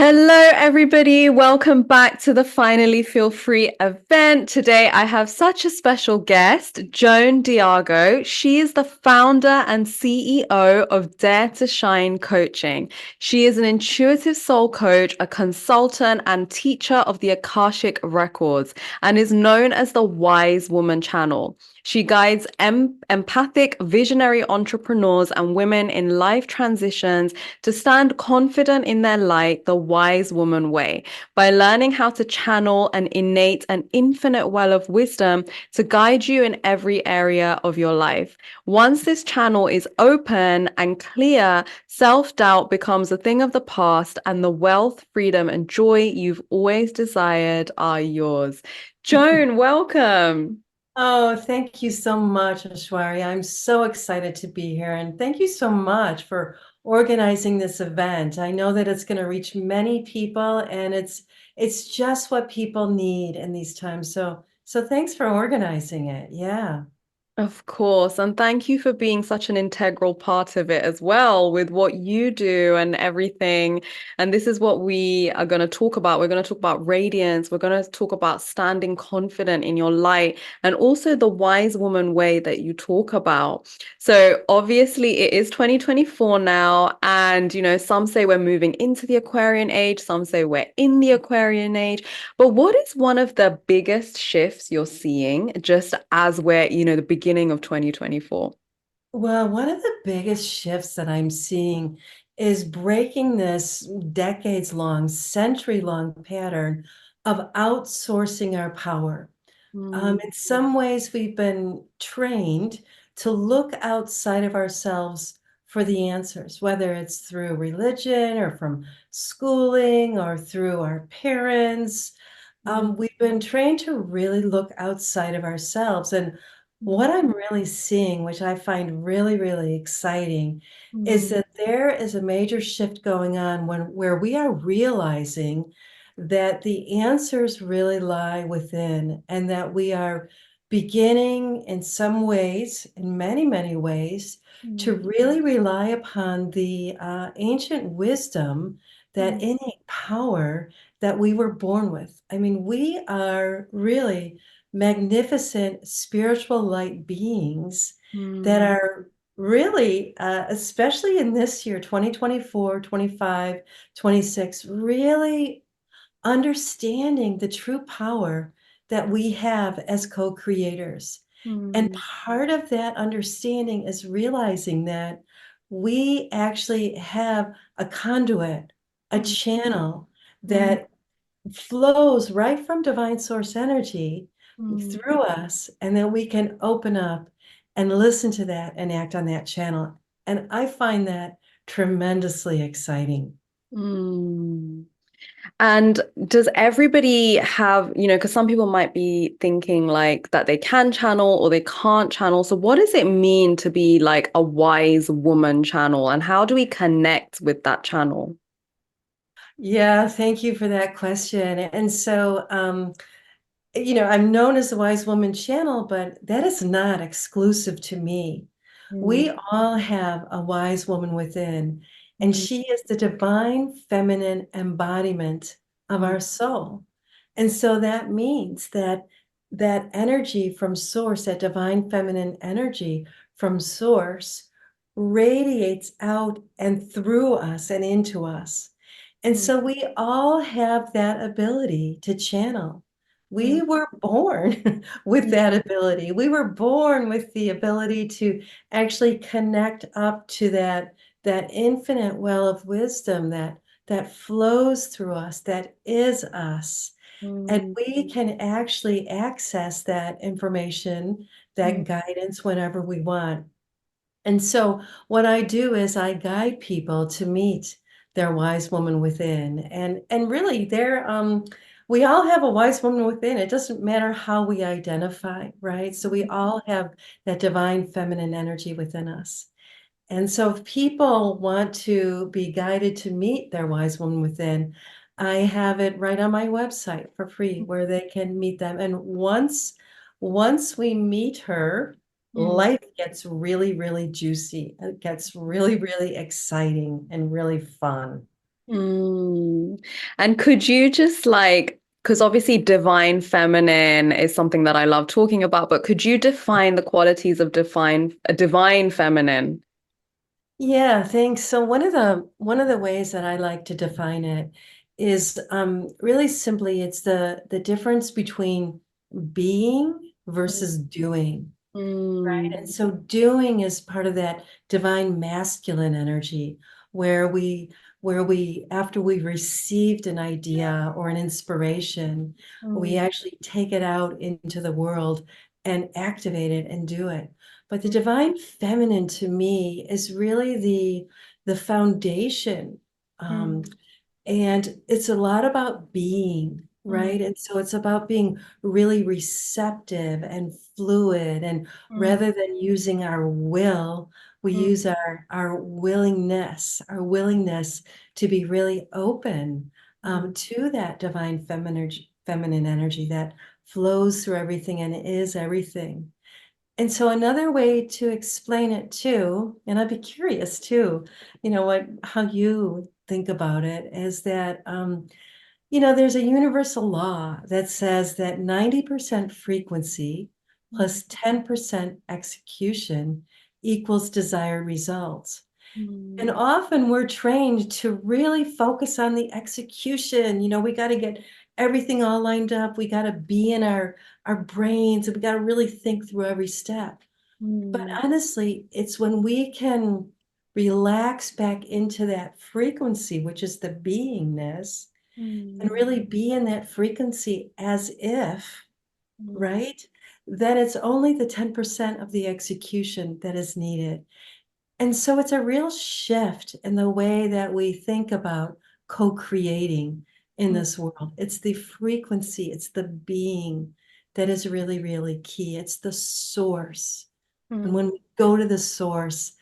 Hello, everybody. Welcome back to the Finally Feel Free event. Today, I have such a special guest, Joan Diago. She is the founder and CEO of Dare to Shine Coaching. She is an intuitive soul coach, a consultant, and teacher of the Akashic records, and is known as the Wise Woman Channel. She guides empathic, visionary entrepreneurs and women in life transitions to stand confident in their light the wise woman way by learning how to channel an innate and infinite well of wisdom to guide you in every area of your life. Once this channel is open and clear, self doubt becomes a thing of the past, and the wealth, freedom, and joy you've always desired are yours. Joan, welcome. Oh, thank you so much, Ashwari. I'm so excited to be here. And thank you so much for organizing this event. I know that it's going to reach many people and it's just what people need in these times. So thanks for organizing it. Yeah. Of course. And thank you for being such an integral part of it as well with what you do and everything. And this is what we are going to talk about. We're going to talk about radiance. We're going to talk about standing confident in your light and also the wise woman way that you talk about. So obviously it is 2024 now. And, some say we're moving into the Aquarian age. Some say we're in the Aquarian age. But what is one of the biggest shifts you're seeing just as we're, the beginning of 2024? Well, one of the biggest shifts that I'm seeing is breaking this decades long, century long pattern of outsourcing our power. Mm, In some ways, we've been trained to look outside of ourselves for the answers, whether it's through religion or from schooling or through our parents. mm, We've been trained to really look outside of ourselves. And what I'm really seeing, which I find really, really exciting, is mm, that there is a major shift going on where we are realizing that the answers really lie within, and that we are beginning in some ways, in many, many ways, to mm, really rely upon the ancient wisdom, that mm, innate power that we were born with. I mean, we are really magnificent spiritual light beings that mm, are really, especially in this year, 2024, 25, 26, really understanding the true power that we have as co-creators. And mm, part of that understanding is realizing that we actually have a conduit, a mm, channel mm, that flows right from divine source energy mm, through us, and then we can open up and listen to that and act on that channel. And I find that tremendously exciting. mm. And does everybody have, because some people might be thinking like that they can channel or they can't channel. So what does it mean to be like a wise woman channel, and how do we connect with that channel? Yeah, thank you for that question. And so, I'm known as the Wise Woman Channel, but that is not exclusive to me. Mm, We all have a wise woman within, and mm, she is the divine feminine embodiment of mm, our soul. And so that means that that energy from source, that divine feminine energy from source, radiates out and through us and into us. And mm, so we all have that ability to channel. mm, We were born with that ability. We were born with the ability to actually connect up to that infinite well of wisdom that flows through us, that is us. And mm, we can actually access that information, that mm, guidance whenever we want. And so what I do is I guide people to meet their wise woman within. And really we all have a wise woman within. It doesn't matter how we identify, right? So we all have that divine feminine energy within us. And so if people want to be guided to meet their wise woman within, I have it right on my website for free where they can meet them. And once we meet her, mm. life gets really, really juicy. It gets really, really exciting and really fun. Mm. And could you just like, because obviously divine feminine is something that I love talking about, but could you define the qualities of divine feminine? Yeah, thanks. So one of the ways that I like to define it is really simply it's the difference between being versus doing. Right. And Mm, so doing is part of that divine masculine energy where after we've received an idea or an inspiration, we mm, actually take it out into the world and activate it and do it. But the divine feminine to me is really the foundation. Um, mm, and it's a lot about being, mm, right? And so it's about being really receptive and fluid. And mm, rather than using our will, we mm, use our willingness to be really open mm, to that divine feminine energy that flows through everything and is everything. And so another way to explain it too, and I'd be curious too, how you think about it, is that there's a universal law that says that 90% frequency mm, plus 10% execution equals desired results. And mm, often we're trained to really focus on the execution. We got to get everything all lined up. We got to be in our brains, and we got to really think through every step. But mm, honestly, it's when we can relax back into that frequency, which is the beingness, and mm, really be in that frequency as if, mm, right? Then it's only the 10% of the execution that is needed. And so it's a real shift in the way that we think about co-creating in mm, this world. It's the frequency, it's the being that is really, really key. It's the source. And mm. when we go to the source,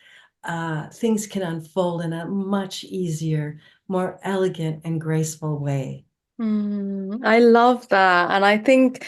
things can unfold in a much easier, more elegant and graceful way. I love that. And I think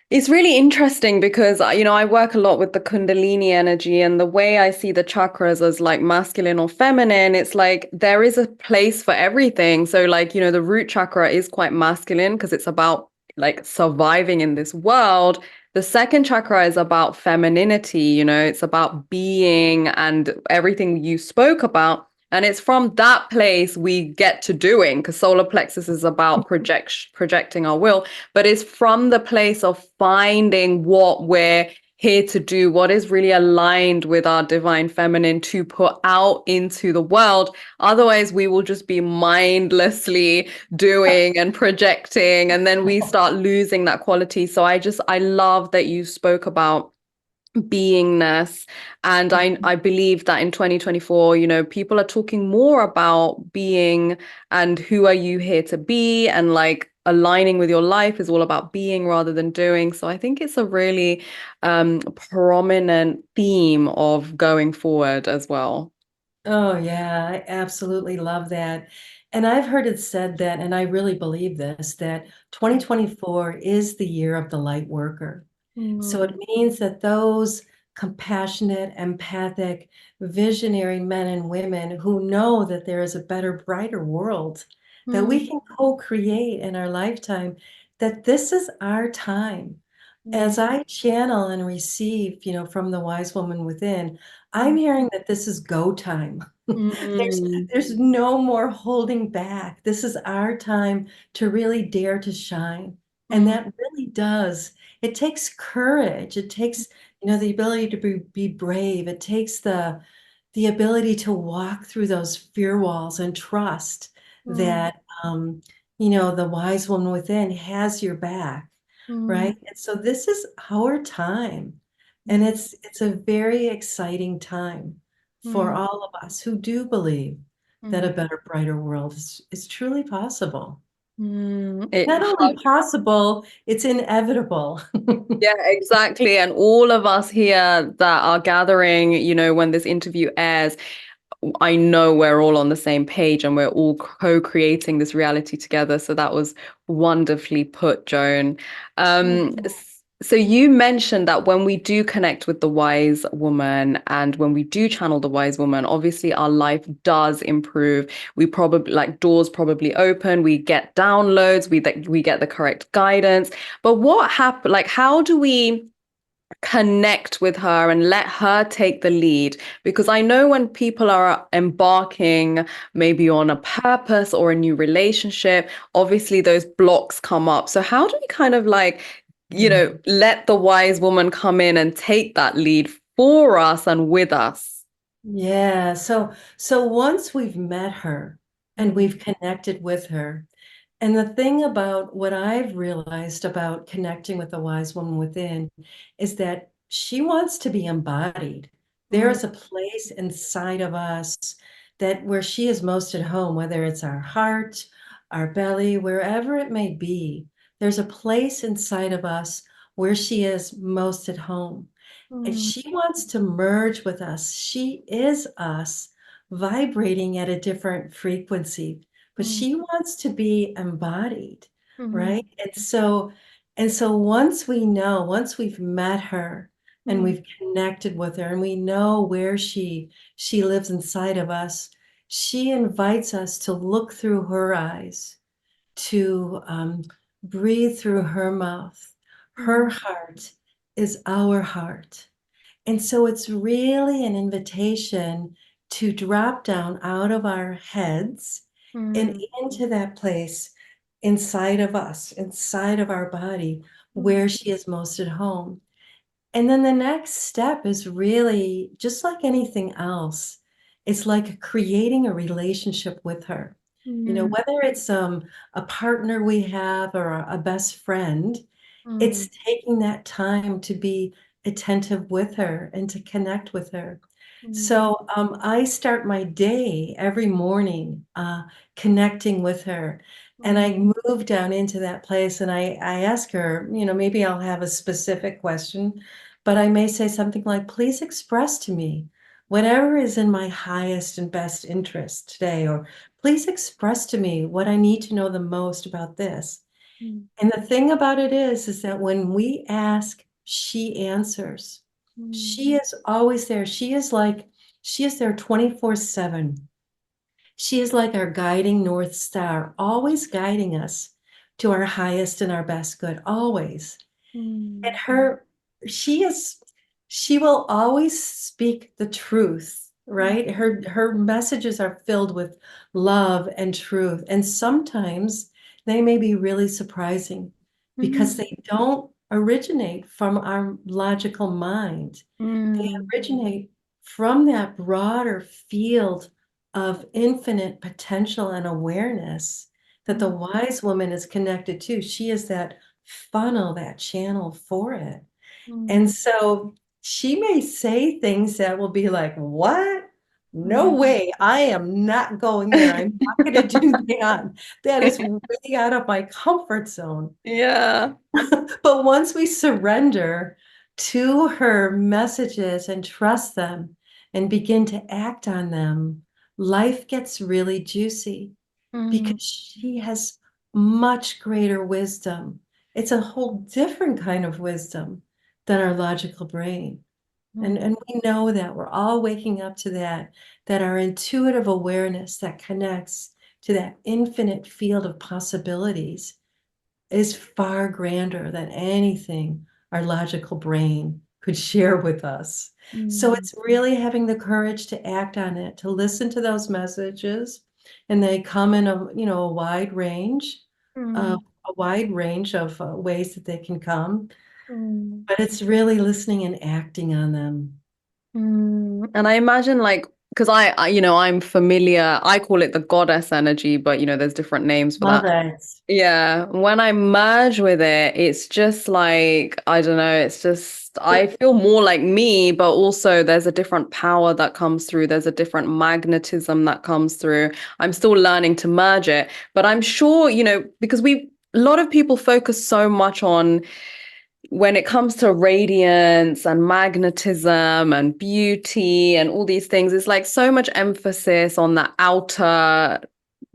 it's really interesting because, I work a lot with the Kundalini energy and the way I see the chakras as like masculine or feminine, it's like there is a place for everything. So, like, the root chakra is quite masculine because it's about like surviving in this world. The second chakra is about femininity, it's about being and everything you spoke about. And it's from that place we get to doing because solar plexus is about projecting our will, but it's from the place of finding what we're here to do, what is really aligned with our divine feminine to put out into the world. Otherwise, we will just be mindlessly doing and projecting, and then we start losing that quality. So I love that you spoke about beingness, and I believe that in 2024 people are talking more about being and who are you here to be, and like aligning with your life is all about being rather than doing. So I think it's a really prominent theme of going forward as well. Oh, yeah, I absolutely love that. And I've heard it said that, and I really believe this, that 2024 is the year of the light worker. So it Mm, means that those compassionate, empathic, visionary men and women who know that there is a better, brighter world that we mm, can co-create in our lifetime, that this is our time. mm, As I channel and receive, from the wise woman within, I'm mm, hearing that this is go time. There's mm, there's no more holding back. This is our time to really dare to shine. And mm, that really does. It takes courage. It takes, the ability to be brave. It takes the ability to walk through those fear walls and trust mm, that the wise woman within has your back, mm, right? And so this is our time. And mm, it's a very exciting time for mm, all of us who do believe that a mm, better, brighter world is truly possible. It Not only possible, it's inevitable. Yeah, exactly. And all of us here that are gathering, when this interview airs, I know we're all on the same page and we're all co-creating this reality together. So that was wonderfully put, Joan. Oh, Um, cool. So you mentioned that when we do connect with the wise woman and when we do channel the wise woman, obviously our life does improve. We probably like doors probably open, we get downloads, we get the correct guidance. But what happened? Like, how do we connect with her and let her take the lead? Because I know when people are embarking maybe on a purpose or a new relationship, obviously those blocks come up. So how do we kind of like, Mm. let the wise woman come in and take that lead for us and with us? Yeah, so once we've met her and Mm, we've connected with her, and the thing about what I've realized about connecting with the wise woman within is that she wants to be embodied. There mm, is a place inside of us that where she is most at home, whether it's our heart, our belly, wherever it may be, there's a place inside of us where she is most at home. And mm, she wants to merge with us. She is us vibrating at a different frequency, but mm, she wants to be embodied, mm, right? And so once we know, once we've met her and mm, we've connected with her and we know where she lives inside of us, she invites us to look through her eyes, to breathe through her mouth. Her mm, heart is our heart. And so it's really an invitation to drop down out of our heads and mm, into that place inside of us, inside of our body, mm, where she is most at home. And then the next step is really just like anything else. It's like creating a relationship with her. mm, Whether it's a partner we have or a best friend, mm, it's taking that time to be attentive with her and to connect with her. mm, So I start my day every morning connecting with her. And mm, I move down into that place and I ask her, maybe I'll have a specific question, but I may say something like, please express to me whatever is in my highest and best interest today, or please express to me what I need to know the most about this. mm, And the thing about it is that when we ask, she answers. mm, She is always there. She is there 24/7. She is like our guiding North Star, always guiding us to our highest and our best good, always. And mm, she will always speak the truth, mm, right? Her messages are filled with love and truth. And sometimes they may be really surprising because mm, they don't originate from our logical mind. They mm, originate from that broader field of infinite potential and awareness that the mm, wise woman is connected to. She is that funnel, that channel for it. mm, And so she may say things that will be like, what? No mm. way. I am not going there. I'm not going to do that. That is way out of my comfort zone. Yeah. But once we surrender to her messages and trust them and begin to act on them, life gets really juicy Mm, because she has much greater wisdom. It's a whole different kind of wisdom than our logical brain. And, mm, and we know that we're all waking up to that our intuitive awareness that connects to that infinite field of possibilities is far grander than anything our logical brain could share with us. So mm, it's really having the courage to act on it, to listen to those messages, and they come in a wide range, mm, a wide range of ways that they can come. mm. But it's really listening and acting on them. And I imagine like because I'm familiar, I call it the goddess energy, but there's different names for Love that. it. Yeah, when I merge with it, it's just like, I don't know, it's just, I feel more like me, but also there's a different power that comes through. There's a different magnetism that comes through. I'm still learning to merge it, but I'm sure, because a lot of people focus so much on when it comes to radiance and magnetism and beauty and all these things, it's like so much emphasis on the outer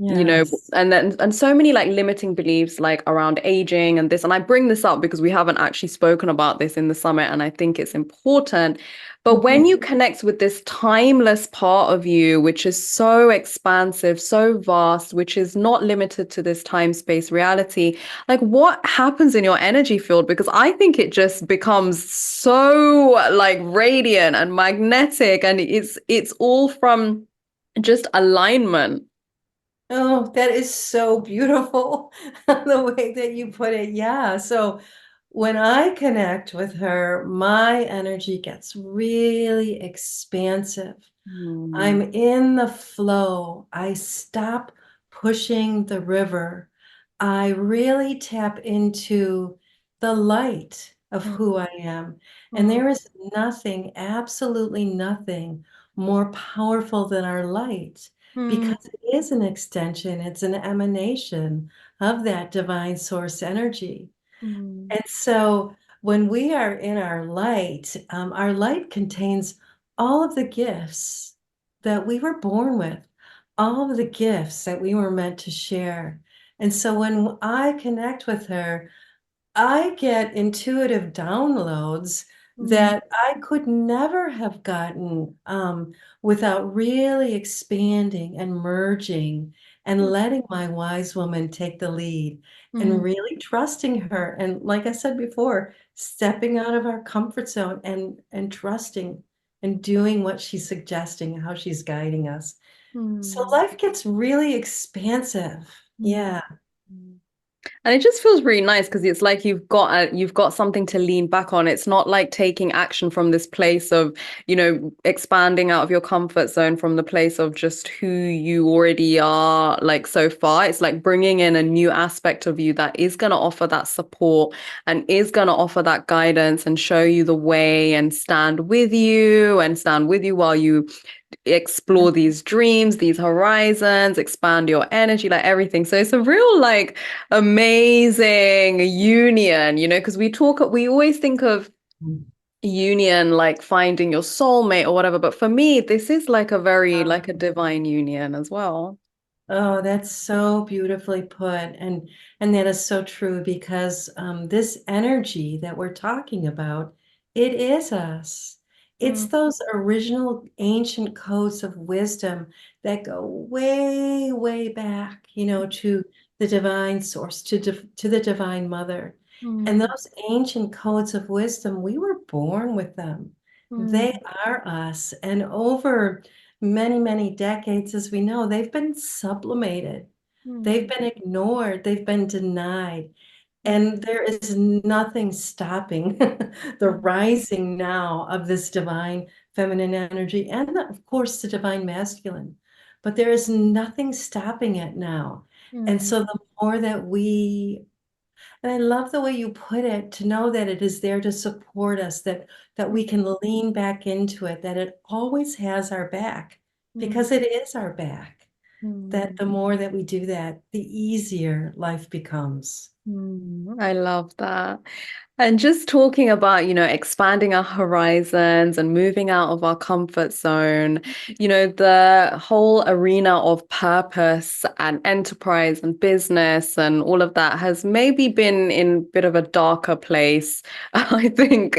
you know, Yes. and so many like limiting beliefs like around aging and this. And I bring this up because we haven't actually spoken about this in the summit, and I think it's important. But Mhm. when you connect with this timeless part of you, which is so expansive, so vast, which is not limited to this time space reality, like what happens in your energy field? Because I think it just becomes so like radiant and magnetic, and it's all from just alignment. Oh, that is so beautiful, the way that you put it. Yeah. So when I connect with her, my energy gets really expansive. I'm Mm, in the flow. I stop pushing the river. I really tap into the light of mm, who I am. And mm, there is nothing, absolutely nothing more powerful than our light mm, because it is an extension, it's an emanation of that divine source energy. mm, And so when we are in our light contains all of the gifts that we were born with, all of the gifts that we were meant to share. And so when I connect with her, I get intuitive downloads mm, that I could never have gotten without really expanding and merging and letting my wise woman take the lead and mm, really trusting her. And like I said before, stepping out of our comfort zone and trusting and doing what she's suggesting, how she's guiding us. So mm, life gets really expansive. mm, Yeah. mm. And it just feels really nice because it's like you've got something to lean back on. It's not like taking action from this place of, expanding out of your comfort zone from the place of just who you already are, like so far. It's like bringing in a new aspect of you that is going to offer that support and is going to offer that guidance and show you the way and stand with you while you explore these dreams, these horizons, expand your energy, like everything. So it's a real like amazing union, because we always think of union like finding your soulmate or whatever, but for me this is like a very like a divine union as well. Oh, that's so beautifully put. And that is so true because this energy that we're talking about, it is us. It's Mm, those original ancient codes of wisdom that go way, way back, to the divine source, to the divine mother. And mm, those ancient codes of wisdom, we were born with them. They mm, are us. And over many, many decades, as we know, they've been sublimated, they've mm, been ignored, they've been denied. mm, And there is nothing stopping the mm, rising now of this divine feminine energy and, of course, the divine masculine. But there is nothing stopping it now. And mm, so the more that and I love the way you put it, to know that it is there to support us, that we can lean back into it, that it always has our back, mm, because it is our back. That mm. the more that we do that, the easier life becomes. I love that. And just talking about, expanding our horizons and moving out of our comfort zone, the whole arena of purpose and enterprise and business and all of that has maybe been in a bit of a darker place, I think,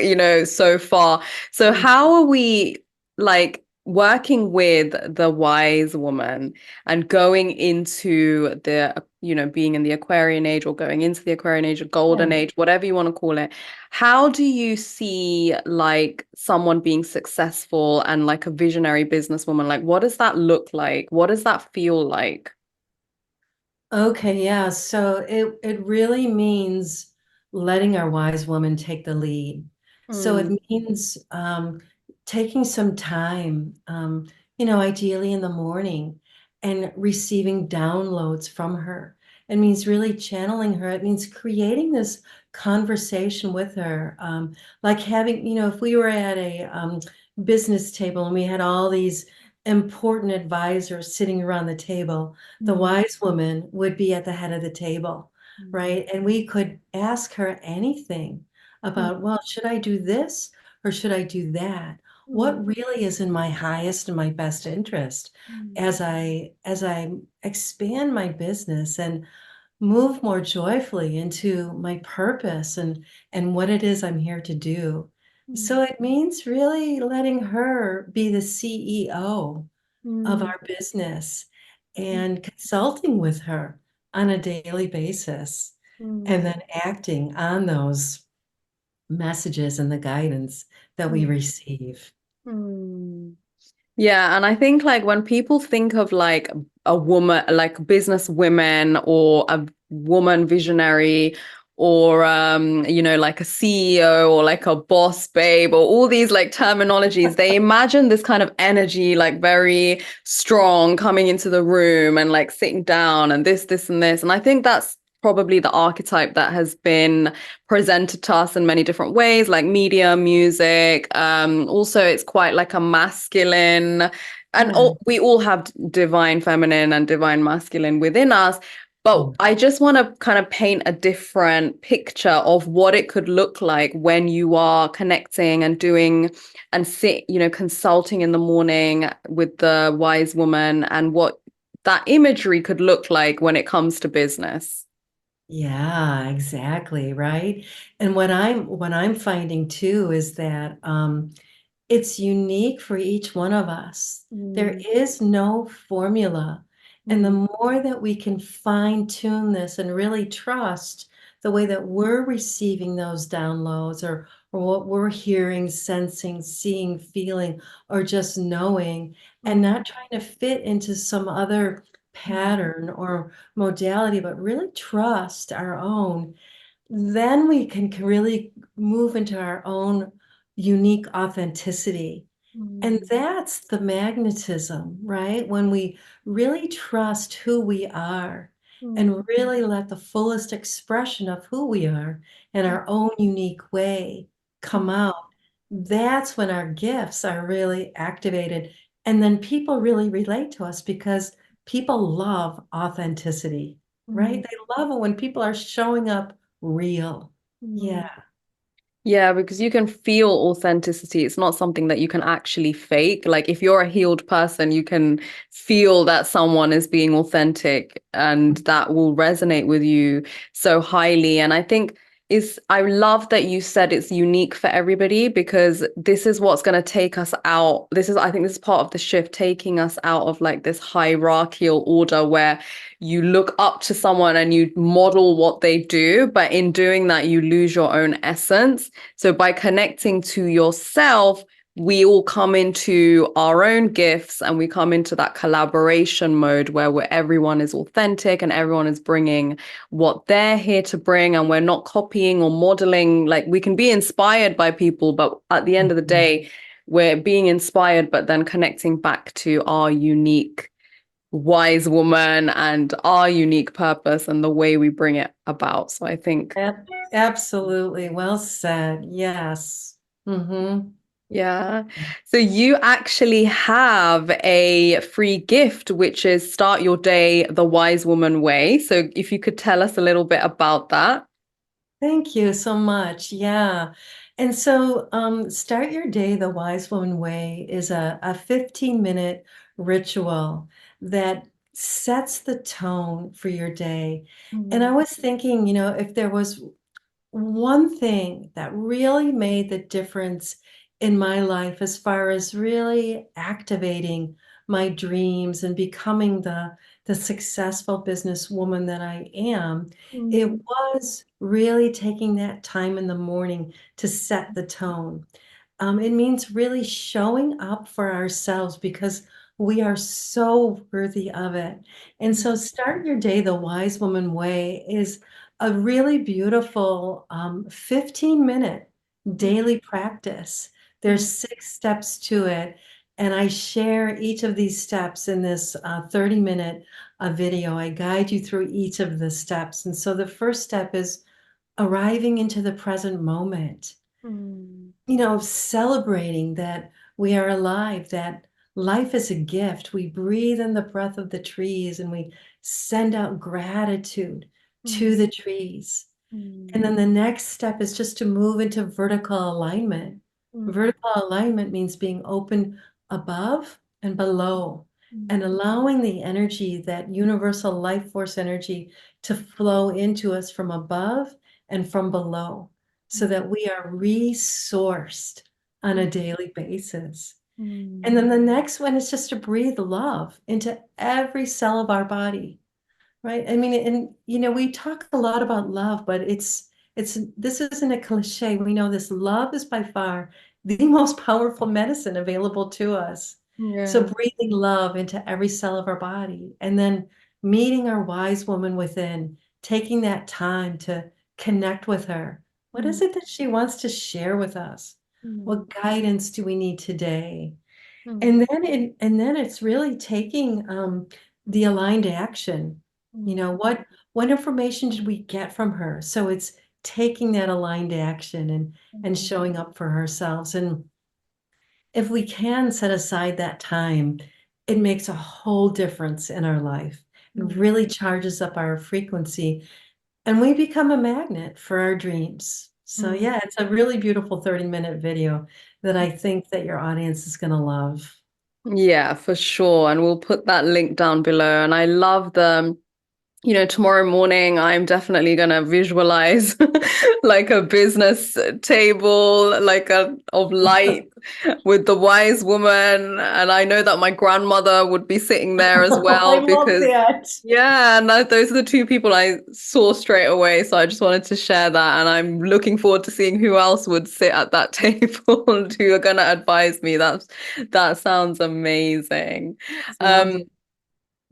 so far. So Mm. how are we like working with the wise woman and going into the, being in the Aquarian age or going into the Aquarian age or golden Yeah. age, whatever you want to call it? How do you see like someone being successful and like a visionary businesswoman? Like, what does that look like? What does that feel like? Okay, yeah. So it really means letting our wise woman take the lead. So it Mm, means taking some time, ideally in the morning, and receiving downloads from her. It means really channeling her. It means creating this conversation with her, like having, if we were at a business table and we had all these important advisors sitting around the table, the mm, wise woman would be at the head of the table, mm, right? And we could ask her anything mm, about, well, should I do this or should I do that? what really is in my highest and my best interest mm, as I expand my business and move more joyfully into my purpose and what it is I'm here to do. mm, So it means really letting her be the CEO of mm, our business mm, and consulting with her on a daily basis and mm, then acting on those messages and the guidance that we mm, receive. mm. Yeah, and I think like when people think of like a woman, like business women or a woman visionary or like a CEO or like a boss babe or all these like terminologies, they imagine this kind of energy like very strong coming into the room and like sitting down and this and this. And I think that's probably the archetype that has been presented to us in many different ways, like media, music. Also, it's quite like a masculine, and Yeah. we all have divine feminine and divine masculine within us. But Mm. I just want to kind of paint a different picture of what it could look like when you are connecting and doing and consulting in the morning with the wise woman and what that imagery could look like when it comes to business. Yeah, exactly, right? And what I'm finding too is that it's unique for each one of us. There Mm, is no formula. And the mm, more that we can fine tune this and really trust the way that we're receiving those downloads or what we're hearing, sensing, seeing, feeling, or just knowing, and mm, not trying to fit into some other mm, pattern or modality, but really trust our own, then we can really move into our own unique authenticity. And mm, that's the magnetism, right? When we really trust who we are mm, and really let the fullest expression of who we are in our own unique way come mm, out, that's when our gifts are really activated. And then people really relate to us because people love authenticity, right? mm, They love it when people are showing up real. mm. Yeah. Yeah, because you can feel authenticity. It's not something that you can actually fake. Like if you're a healed person, you can feel that someone is being authentic and that will resonate with you so highly. And I love that you said it's unique for everybody because this is what's going to take us out. I think this is part of the shift, taking us out of like this hierarchical order where you look up to someone and you model what they do, but in doing that, you lose your own essence. So by connecting to yourself, we all come into our own gifts and we come into that collaboration mode where everyone is authentic and everyone is bringing what they're here to bring, and we're not copying or modeling. Like we can be inspired by people, but at the end of the Mhm. day, we're being inspired, but then connecting back to our unique wise woman and our unique purpose and the way we bring it about. So I think, Absolutely. Well said. Yes. Hmm. yeah. So you actually have a free gift, which is Start Your Day the Wise Woman Way. So if you could tell us a little bit about that. Thank you so much. Yeah. And so, Start Your Day the Wise Woman Way is a 15-minute ritual that sets the tone for your day. And I Mm, was thinking, if there was one thing that really made the difference in my life as far as really activating my dreams and becoming the successful businesswoman that I am, it mm, was really taking that time in the morning to set the tone. It means really showing up for ourselves because we are so worthy of it. And mm, so, Start Your Day the Wise Woman Way is a really beautiful 15-minute mm, daily practice. mm, There's 6 steps to it. And I share each of these steps in this 30-minute video. I guide you through each of the steps. And so the first step is arriving into the present moment, mm, celebrating that we are alive, that life is a gift. We breathe in the breath of the trees and we send out gratitude to mm, the trees. And mm, then the next step is just to move into vertical alignment Mm, Vertical alignment means being open above and below and mm, allowing the energy, that universal life force energy, to flow into us from above and from below so mm, that we are resourced on mm, a daily basis. And mm, then the next one is just to breathe love into every cell of our body. Right. I mean, and we talk a lot about love, but it's this isn't a cliche. We know this love is by far the most powerful medicine available to us. So yeah. breathing love into every cell of our body and then meeting our wise woman within, taking that time to connect with her. What Mm, is it that she wants to share with us? mm, What guidance do we need today? mm, And then it's really taking the aligned action. mm, What information did we get from her? So it's taking that aligned action and mm, showing up for ourselves. And if we can set aside that time, it makes a whole difference in our life. It mm. really charges up our frequency and we become a magnet for our dreams. So Mm. yeah, it's a really beautiful 30-minute video that I think that your audience is going to love. Yeah, for sure. And we'll put that link down below. And I love the tomorrow morning, I'm definitely gonna visualize like a business table, like of light with the wise woman. And I know that my grandmother would be sitting there as I well love because, that. yeah, and those are the two people I saw straight away. So I just wanted to share that. And I'm looking forward to seeing who else would sit at that table and who are gonna advise me. That sounds amazing. It's Um, lovely.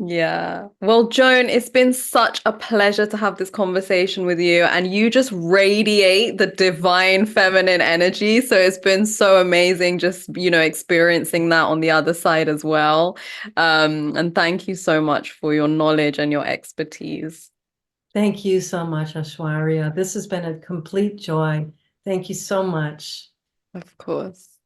yeah. Well, Joan, it's been such a pleasure to have this conversation with you, and you just radiate the divine feminine energy. So it's been so amazing just, experiencing that on the other side as well. And thank you so much for your knowledge and your expertise. Thank you so much, Ashwarya. This has been a complete joy. Thank you so much. Of course.